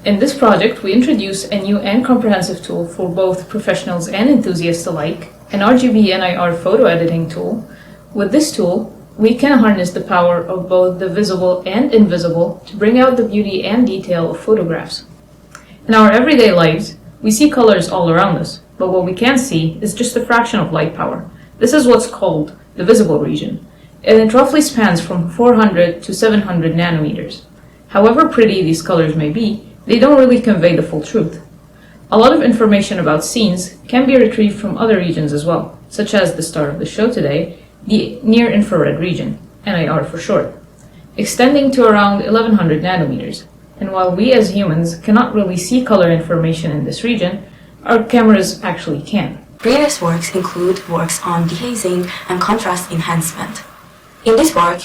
In this project, we introduce a new and comprehensive tool for both professionals and enthusiasts alike, an RGB+NIR photo editing tool. With this tool, we can harness the power of both the visible and invisible to bring out the beauty and detail of photographs. In our everyday lives, we see colors all around us, but what we can't see is just a fraction of light power. This is what's called the visible region, and it roughly spans from 400 to 700 nanometers. However pretty these colors may be, they don't really convey the full truth. A lot of information about scenes can be retrieved from other regions as well, such as the star of the show today, the near-infrared region, NIR for short, extending to around 1100 nanometers. And while we as humans cannot really see color information in this region, our cameras actually can. Previous works include works on dehazing and contrast enhancement. In this work,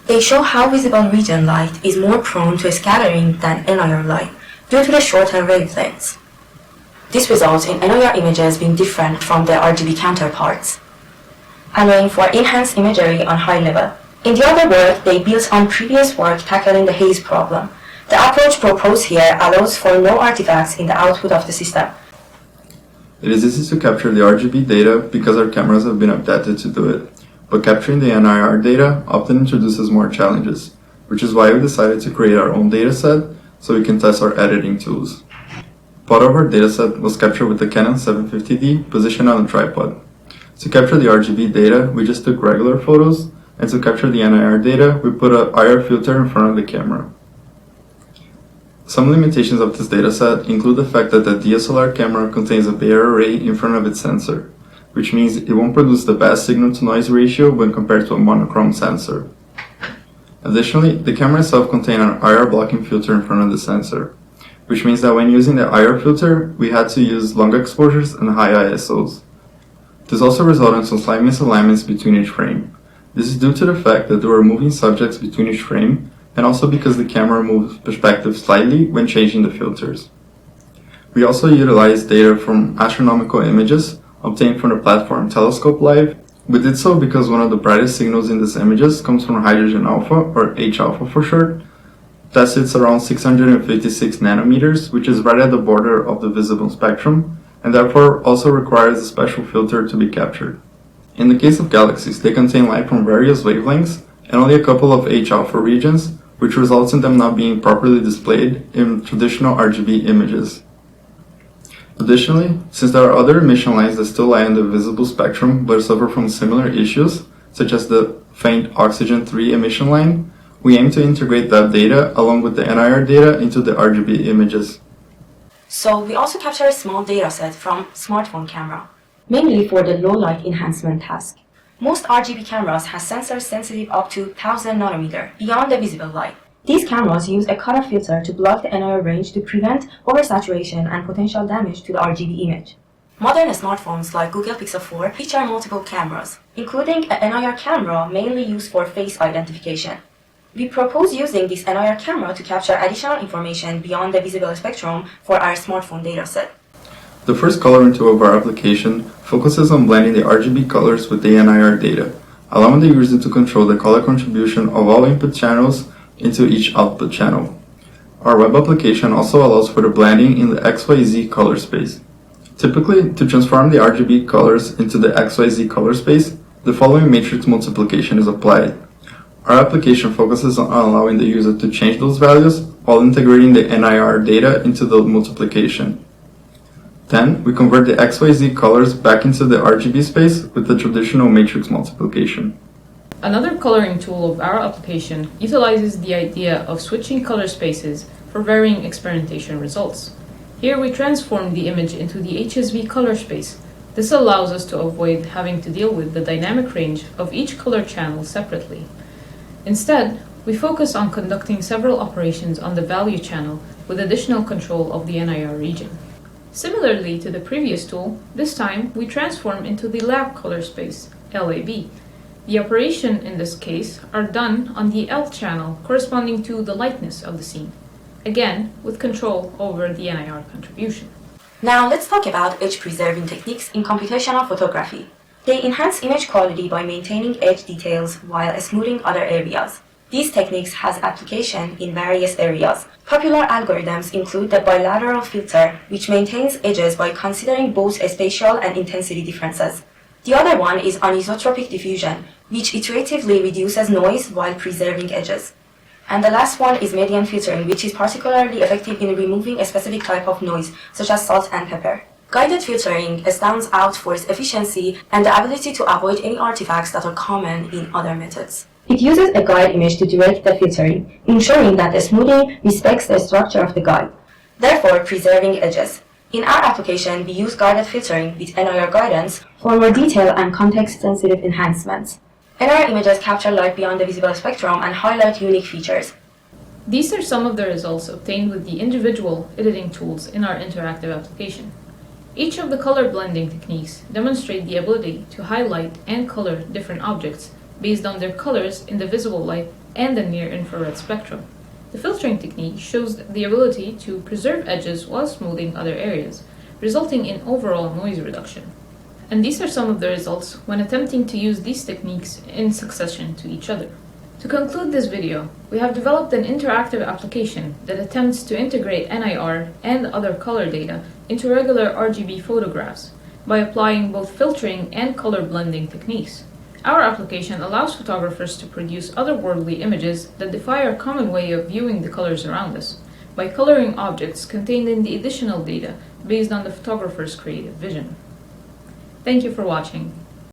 they show how visible region light is more prone to scattering than NIR light due to the shorter wavelengths. This results in NIR images being different from their RGB counterparts, allowing for enhanced imagery on high level. In the other work, they built on previous work tackling the haze problem. The approach proposed here allows for no artifacts in the output of the system. It is easy to capture the RGB data because our cameras have been adapted to do it, but capturing the NIR data often introduces more challenges, which is why we decided to create our own dataset so we can test our editing tools. Part of our dataset was captured with the Canon 750D positioned on a tripod. To capture the RGB data, we just took regular photos, and to capture the NIR data, we put an IR filter in front of the camera. Some limitations of this dataset include the fact that the DSLR camera contains a bare array in front of its sensor, which means it won't produce the best signal-to-noise ratio when compared to a monochrome sensor. Additionally, the camera itself contains an IR blocking filter in front of the sensor, which means that when using the IR filter, we had to use long exposures and high ISOs. This also resulted in some slight misalignments between each frame. This is due to the fact that there were moving subjects between each frame, and also because the camera moves perspective slightly when changing the filters. We also utilized data from astronomical images obtained from the platform Telescope Live. We did so because one of the brightest signals in these images comes from hydrogen alpha, or H-alpha for short, that sits around 656 nanometers, which is right at the border of the visible spectrum, and therefore also requires a special filter to be captured. In the case of galaxies, they contain light from various wavelengths and only a couple of H-alpha regions, which results in them not being properly displayed in traditional RGB images. Additionally, since there are other emission lines that still lie in the visible spectrum but suffer from similar issues, such as the faint oxygen 3 emission line, we aim to integrate that data along with the NIR data into the RGB images. So we also capture a small dataset from smartphone camera, mainly for the low light enhancement task. Most RGB cameras have sensors sensitive up to 1000 nanometer beyond the visible light. These cameras use a cutoff filter to block the NIR range to prevent oversaturation and potential damage to the RGB image. Modern smartphones like Google Pixel 4 feature multiple cameras, including a NIR camera mainly used for face identification. We propose using this NIR camera to capture additional information beyond the visible spectrum for our smartphone dataset. The first coloring tool of our application focuses on blending the RGB colors with the NIR data, allowing the user to control the color contribution of all input channels into each output channel. Our web application also allows for the blending in the XYZ color space. Typically, to transform the RGB colors into the XYZ color space, the following matrix multiplication is applied. Our application focuses on allowing the user to change those values while integrating the NIR data into the multiplication. Then, we convert the XYZ colors back into the RGB space with the traditional matrix multiplication. Another coloring tool of our application utilizes the idea of switching color spaces for varying experimentation results. Here we transform the image into the HSV color space. This allows us to avoid having to deal with the dynamic range of each color channel separately. Instead, we focus on conducting several operations on the value channel with additional control of the NIR region. Similarly to the previous tool, this time we transform into the lab color space, LAB. The operation in this case are done on the L channel corresponding to the lightness of the scene, again with control over the NIR contribution. Now let's talk about edge preserving techniques in computational photography. They enhance image quality by maintaining edge details while smoothing other areas. These techniques has application in various areas. Popular algorithms include the bilateral filter, which maintains edges by considering both spatial and intensity differences. The other one is anisotropic diffusion, which iteratively reduces noise while preserving edges. And the last one is median filtering, which is particularly effective in removing a specific type of noise, such as salt and pepper. Guided filtering stands out for its efficiency and the ability to avoid any artifacts that are common in other methods. It uses a guide image to direct the filtering, ensuring that the smoothing respects the structure of the guide, therefore preserving edges. In our application, we use guided filtering with NIR guidance for more detailed and context-sensitive enhancements. NIR images capture light beyond the visible spectrum and highlight unique features. These are some of the results obtained with the individual editing tools in our interactive application. Each of the color blending techniques demonstrate the ability to highlight and color different objects based on their colors in the visible light and the near-infrared spectrum. The filtering technique shows the ability to preserve edges while smoothing other areas, resulting in overall noise reduction. And these are some of the results when attempting to use these techniques in succession to each other. To conclude this video, we have developed an interactive application that attempts to integrate NIR and other color data into regular RGB photographs by applying both filtering and color blending techniques. Our application allows photographers to produce otherworldly images that defy our common way of viewing the colors around us by coloring objects contained in the additional data based on the photographer's creative vision. Thank you for watching.